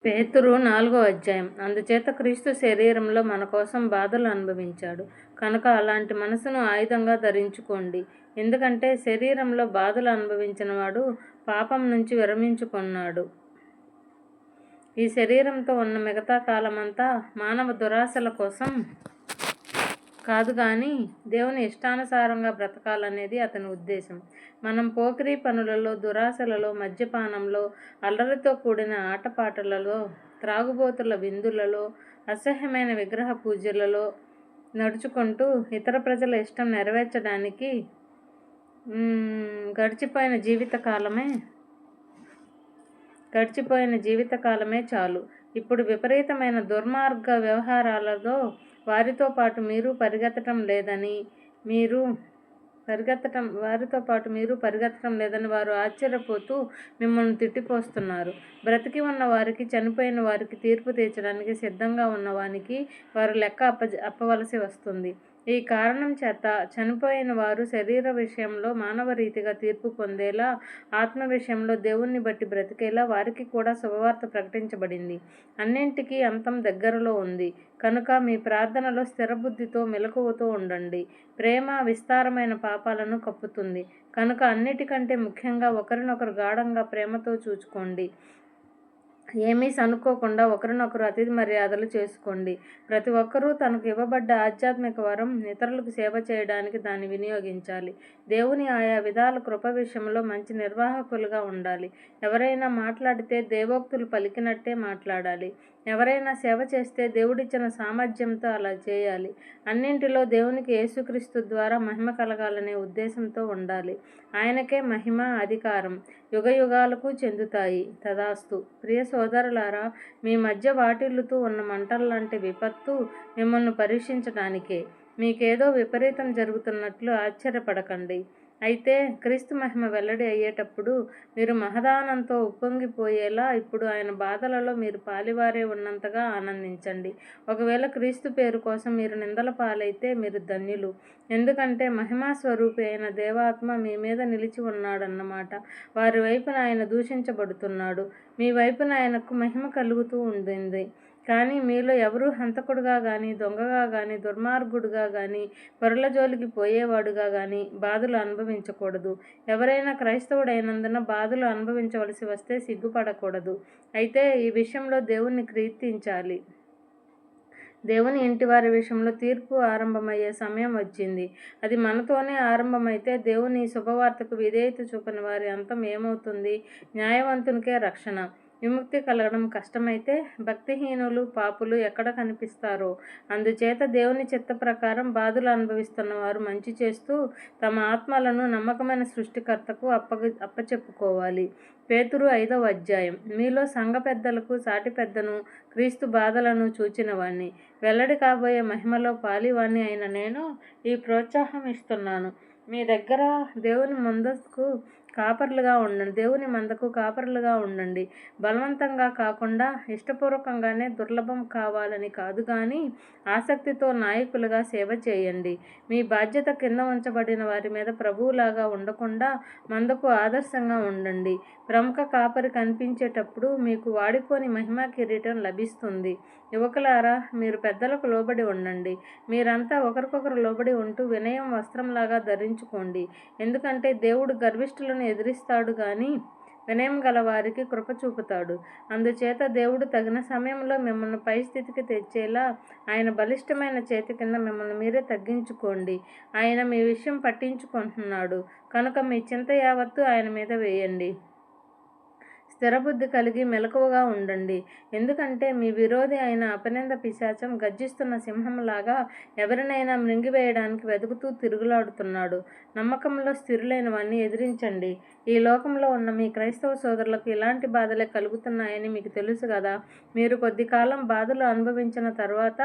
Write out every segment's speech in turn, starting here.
పేతురు 4వ అధ్యాయం. అందుచేత క్రీస్తు శరీరంలో మన కోసం బాధలు అనుభవించాడు కనుక అలాంటి మనసును ఆయుధంగా ధరించుకోండి. ఎందుకంటే శరీరంలో బాధలు అనుభవించిన వాడు పాపం నుంచి విరమించుకున్నాడు. ఈ శరీరంతో ఉన్న మిగతా కాలమంతా మానవ దురాశల కోసం కాదు కానీ దేవుని ఇష్టానుసారంగా బ్రతకాలనేది అతని ఉద్దేశం. మనం పోకిరీ పనులలో, దురాశలలో, మద్యపానంలో, అల్లరితో కూడిన ఆటపాటలలో, త్రాగుబోతుల విందులలో, అసహ్యమైన విగ్రహ పూజలలో నడుచుకుంటూ ఇతర ప్రజల ఇష్టం నెరవేర్చడానికి గడిచిపోయిన జీవితకాలమే చాలు. ఇప్పుడు విపరీతమైన దుర్మార్గ వ్యవహారాలతో వారితో పాటు మీరు పరిగెత్తటం లేదని వారు ఆశ్చర్యపోతూ మిమ్మల్ని తిట్టిపోస్తున్నారు. బ్రతికి ఉన్న వారికి, చనిపోయిన వారికి తీర్పు తీర్చడానికి సిద్ధంగా ఉన్నవానికి వారు లెక్క అప్పవలసి వస్తుంది. ఈ కారణం చేత చనిపోయిన వారు శరీర విషయంలో మానవ రీతిగా తీర్పు పొందేలా, ఆత్మ విషయంలో దేవుణ్ణి బట్టి బ్రతికేలా వారికి కూడా శుభవార్త ప్రకటించబడింది. అన్నింటికీ అంతం దగ్గరలో ఉంది కనుక మీ ప్రార్థనలో స్థిరబుద్ధితో మెలకువతో ఉండండి. ప్రేమ విస్తారమైన పాపాలను కప్పుతుంది కనుక అన్నిటికంటే ముఖ్యంగా ఒకరినొకరు గాఢంగా ప్రేమతో చూచుకోండి. ఏమీ సనుక్కోకుండా ఒకరినొకరు అతిథి మర్యాదలు చేసుకోండి. ప్రతి ఒక్కరూ తనకు ఇవ్వబడ్డ ఆధ్యాత్మిక వరం ఇతరులకు సేవ చేయడానికి దాన్ని వినియోగించాలి. దేవుని ఆయా విధాల కృప విషయంలో మంచి నిర్వాహకులుగా ఉండాలి. ఎవరైనా మాట్లాడితే దేవోక్తులు పలికినట్టే మాట్లాడాలి. ఎవరైనా సేవ చేస్తే దేవుడిచ్చిన సామర్థ్యంతో అలా చేయాలి. అన్నింటిలో దేవునికి యేసుక్రీస్తు ద్వారా మహిమ కలగాలనే ఉద్దేశంతో ఉండాలి. ఆయనకే మహిమ, అధికారం యుగయుగాలకు చెందుతాయి. తదాస్తు. ప్రియ సోదరులారా, మీ మధ్య వాటిల్లుతూ ఉన్న మంటల్లాంటి విపత్తు మిమ్మల్ని పరీక్షించటానికే. మీకేదో విపరీతం జరుగుతున్నట్లు ఆశ్చర్యపడకండి. అయితే క్రీస్తు మహిమ వెల్లడి అయ్యేటప్పుడు మీరు మహదానంతో ఉప్పొంగిపోయేలా ఇప్పుడు ఆయన బాధలలో మీరు పాలివారే ఉన్నంతగా ఆనందించండి. ఒకవేళ క్రీస్తు పేరు కోసం మీరు నిందల పాలైతే మీరు ధన్యులు. ఎందుకంటే మహిమా స్వరూపి అయిన దేవాత్మ మీ మీద నిలిచి ఉన్నాడన్నమాట. వారి వైపున ఆయన దూషించబడుతున్నాడు, మీ వైపున ఆయనకు మహిమ కలుగుతూ ఉంటుంది. కానీ మీలో ఎవరూ హంతకుడుగా కానీ, దొంగగా కానీ, దుర్మార్గుడుగా కానీ, పరుల జోలికి పోయేవాడుగా కానీ బాధలు అనుభవించకూడదు. ఎవరైనా క్రైస్తవుడైనందున బాధలు అనుభవించవలసి వస్తే సిగ్గుపడకూడదు. అయితే ఈ విషయంలో దేవుణ్ణి కీర్తించాలి. దేవుని ఇంటివారి విషయంలో తీర్పు ఆరంభమయ్యే సమయం వచ్చింది. అది మనతోనే ఆరంభమైతే దేవుని శుభవార్తకు విధేయత చూపని వారి అంతం ఏమవుతుంది? న్యాయవంతునికే రక్షణ, విముక్తి కలగడం కష్టమైతే భక్తిహీనులు, పాపులు ఎక్కడ కనిపిస్తారో? అందుచేత దేవుని చిత్త ప్రకారం బాధలు అనుభవిస్తున్న వారు మంచి చేస్తూ తమ ఆత్మలను నమ్మకమైన సృష్టికర్తకు అప్పచెప్పుకోవాలి. పేతురు 5వ అధ్యాయం. మీలో సంఘ పెద్దలకు సాటి పెద్దను, క్రీస్తు బాధలను చూచినవాణ్ణి, వెల్లడి కాబోయే మహిమలో పాలివాణ్ణి అయిన నేను ఈ ప్రోత్సాహం ఇస్తున్నాను. మీ దగ్గర దేవుని మందకు కాపరులుగా ఉండండి. బలవంతంగా కాకుండా ఇష్టపూర్వకంగానే, దుర్లభం కావాలని కాదు కానీ ఆసక్తితో నాయకులుగా సేవ చేయండి. మీ బాధ్యత కింద ఉంచబడిన వారి మీద ప్రభువులాగా ఉండకుండా మందకు ఆదర్శంగా ఉండండి. ప్రముఖ కాపరి కనిపించేటప్పుడు మీకు వాడిపోని మహిమా కిరీటం లభిస్తుంది. యువకులారా, మీరు పెద్దలకు లోబడి ఉండండి. మీరంతా ఒకరికొకరు లోబడి ఉంటూ వినయం వస్త్రంలాగా ధరించుకోండి. ఎందుకంటే దేవుడు గర్విష్ఠులను ఎదిరిస్తాడు కానీ వినయం గల వారికి కృప చూపుతాడు. అందుచేత దేవుడు తగిన సమయంలో మిమ్మల్ని పై స్థితికి తెచ్చేలా ఆయన బలిష్టమైన చేతి కింద మిమ్మల్ని మీరే తగ్గించుకోండి. ఆయన మీ విషయం పట్టించుకుంటున్నాడు కనుక మీ చింత యావత్తు ఆయన మీద వేయండి. స్థిరబుద్ధి కలిగి మెలకువగా ఉండండి. ఎందుకంటే మీ విరోధి అయిన అపనింద పిశాచం గర్జిస్తున్న సింహంలాగా ఎవరినైనా మృంగివేయడానికి వెతుకుతూ తిరుగులాడుతున్నాడు. నమ్మకంలో స్థిరులైన వాణ్ణి ఎదిరించండి. ఈ లోకంలో ఉన్న మీ క్రైస్తవ సోదరులకు ఇలాంటి బాధలే కలుగుతున్నాయని మీకు తెలుసు కదా. మీరు కొద్ది కాలం బాధలు అనుభవించిన తర్వాత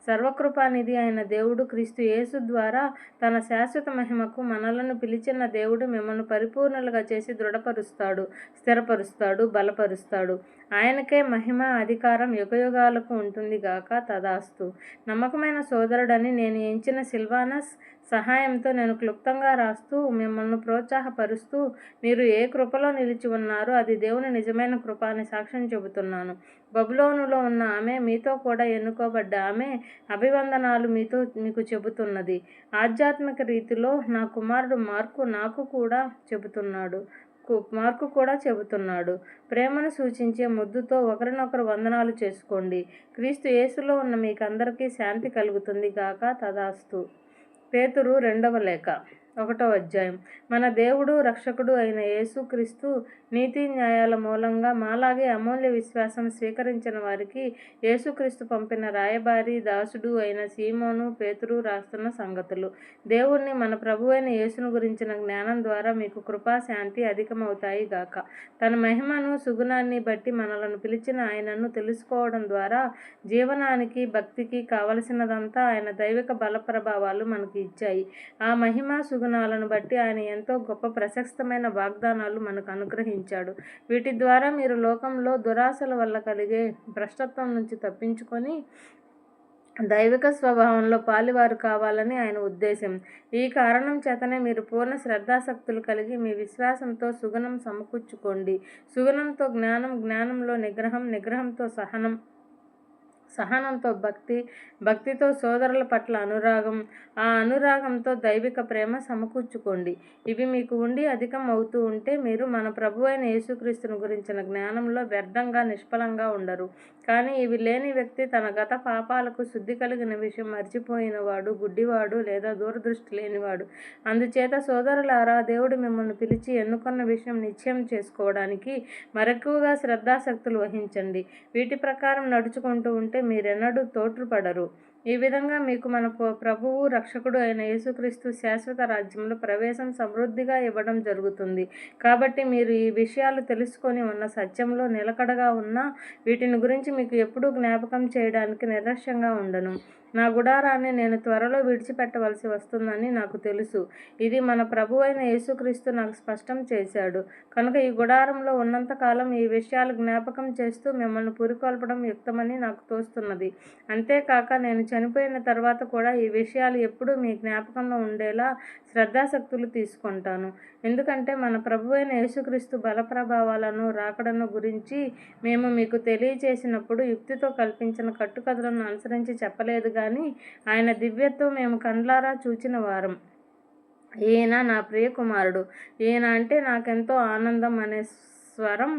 సర్వకృపానిధి అయిన దేవుడు క్రీస్తు యేసు ద్వారా తన శాశ్వత మహిమకు మనలను పిలిచిన దేవుడు మిమ్మల్ని పరిపూర్ణులుగా చేసి దృఢపరుస్తాడు, స్థిరపరుస్తాడు. వాడు బలపరుస్తాడు. ఆయనకే మహిమ అధికారం యుగయుగాలకు ఉంటుంది గాక. తదాస్తు. నమ్మకమైన సోదరుడని నేను ఎంచిన సిల్వానస్ సహాయంతో నేను క్లుప్తంగా రాస్తూ మిమ్మల్ని ప్రోత్సాహపరుస్తూ మీరు ఏ కృపలో నిలిచి ఉన్నారో అది దేవుని నిజమైన కృప అని సాక్ష్యం చెబుతున్నాను. బబులోనులో ఉన్న ఆమె, మీతో కూడా ఎన్నుకోబడ్డ ఆమె అభివందనాలు మీకు చెబుతున్నది. ఆధ్యాత్మిక రీతిలో నా కుమారుడు మార్కు కూడా చెబుతున్నాడు. ప్రేమను సూచించే ముద్దుతో ఒకరినొకరు వందనాలు చేసుకోండి. క్రీస్తు యేసులో ఉన్న మీకందరికీ శాంతి కలుగుతుంది గాక. తదాస్తు. పేతురు 2వ లేఖ 1వ అధ్యాయం. మన దేవుడు రక్షకుడు అయిన యేసుక్రీస్తు నీతి న్యాయాల మూలంగా మాలాగే అమూల్య విశ్వాసం స్వీకరించిన వారికి యేసుక్రీస్తు పంపిన రాయబారి దాసుడు అయిన సీమోను పేతురు రాస్తున్న సంగతులు. దేవుణ్ణి మన ప్రభువైన యేసును గురించిన జ్ఞానం ద్వారా మీకు కృపా శాంతి అధికమవుతాయి గాక. తన మహిమను సుగుణాన్ని బట్టి మనలను పిలిచిన ఆయనను తెలుసుకోవడం ద్వారా జీవనానికి భక్తికి కావలసినదంతా ఆయన దైవిక బల ప్రభావాలు మనకు ఇచ్చాయి. ఆ మహిమ సుగుణాలను బట్టి ఆయన ఎంతో గొప్ప ప్రశస్తమైన వాగ్దానాలు మనకు అనుగ్రహించాడు. వీటి ద్వారా మీరు లోకంలో దురాశల వల్ల కలిగే భ్రష్టత్వం నుంచి తప్పించుకొని దైవిక స్వభావంలో పాలివారు కావాలని ఆయన ఉద్దేశం. ఈ కారణం చేతనే మీరు పూర్ణ శ్రద్ధాసక్తులు కలిగి మీ విశ్వాసంతో సుగుణం సమకూర్చుకోండి. సుగుణంతో జ్ఞానం, జ్ఞానంలో నిగ్రహం, నిగ్రహంతో సహనం, సహనంతో భక్తి, భక్తితో సోదరుల పట్ల అనురాగం, ఆ అనురాగంతో దైవిక ప్రేమ సమకూర్చుకోండి. ఇవి మీకు ఉండి అధికం అవుతూ ఉంటే మీరు మన ప్రభువైన యేసుక్రీస్తును గురించిన జ్ఞానంలో వ్యర్థంగా నిష్ఫలంగా ఉండరు. కానీ ఇవి లేని వ్యక్తి తన గత పాపాలకు శుద్ధి కలిగిన విషయం మర్చిపోయినవాడు, గుడ్డివాడు లేదా దూరదృష్టి లేనివాడు. అందుచేత సోదరులారా, దేవుడు మిమ్మల్ని పిలిచి ఎన్నుకున్న విషయం నిశ్చయం చేసుకోవడానికి మరెక్కువగా శ్రద్ధాసక్తులు వహించండి. వీటి ప్రకారం నడుచుకుంటూ ఉంటే మీరెన్నడూ తోట్రుపడరు. ఈ విధంగా మీకు మన ప్రభువు రక్షకుడు అయిన యేసుక్రీస్తు శాశ్వత రాజ్యంలో ప్రవేశం సమృద్ధిగా ఇవ్వడం జరుగుతుంది. కాబట్టి మీరు ఈ విషయాలు తెలుసుకొని ఉన్న సత్యంలో నిలకడగా ఉన్నా వీటిని గురించి మీకు ఎప్పుడూ జ్ఞాపకం చేయడానికి నిర్లక్ష్యంగా ఉండను. నా గుడారాన్ని నేను త్వరలో విడిచిపెట్టవలసి వస్తుందని నాకు తెలుసు. ఇది మన ప్రభువైన యేసుక్రీస్తు నాకు స్పష్టం చేశాడు. కనుక ఈ గుడారంలో ఉన్నంతకాలం ఈ విషయాలు జ్ఞాపకం చేస్తూ మిమ్మల్ని పురికొల్పడం యుక్తమని నాకు తోస్తున్నది. అంతేకాక నేను చనిపోయిన తర్వాత కూడా ఈ విషయాలు ఎప్పుడూ మీ జ్ఞాపకంలో ఉండేలా శ్రద్ధాసక్తులు తీసుకుంటాను. ఎందుకంటే మన ప్రభువైన యేసుక్రీస్తు బల ప్రభావాలను, రాకడను గురించి మేము మీకు తెలియచేసినప్పుడు యుక్తితో కల్పించిన కట్టుకథలను అనుసరించి చెప్పలేదు కానీ ఆయన దివ్యత్వం మేము కండ్లారా చూచిన వారం. ఈయన నా ప్రియ కుమారుడు, ఈయన అంటే నాకెంతో ఆనందం అనే స్వరం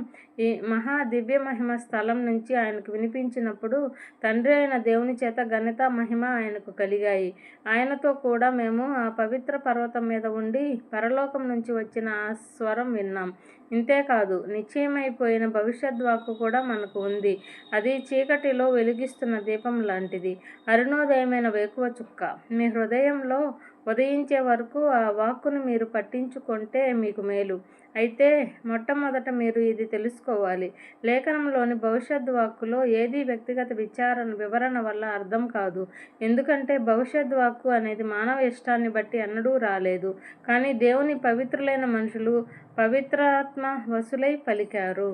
ఈ మహా దివ్య మహిమ స్థలం నుంచి ఆయనకు వినిపించినప్పుడు తండ్రి అయిన దేవుని చేత ఘనత, మహిమ ఆయనకు కలిగాయి. ఆయనతో కూడా మేము ఆ పవిత్ర పర్వతం మీద ఉండి పరలోకం నుంచి వచ్చిన ఆ స్వరం విన్నాం. ఇంతేకాదు, నిశ్చయమైపోయిన భవిష్యద్వాక్కు కూడా మనకు ఉంది. అది చీకటిలో వెలిగిస్తున్న దీపం లాంటిది, అరుణోదయమైన వేకువ చుక్క. మీ హృదయంలో ఉదయించే వరకు ఆ వాక్కును మీరు పట్టించుకుంటే మీకు మేలు. అయితే మొట్టమొదట మీరు ఇది తెలుసుకోవాలి, లేఖనంలోని భవిష్యత్ వాక్కులో ఏదీ వ్యక్తిగత వివరణ వల్ల అర్థం కాదు. ఎందుకంటే భవిష్యత్ వాక్కు అనేది మానవ ఇష్టాన్ని బట్టి ఎన్నడూ రాలేదు, కానీ దేవుని పవిత్రులైన మనుషులు పవిత్రాత్మ వశులై పలికారు.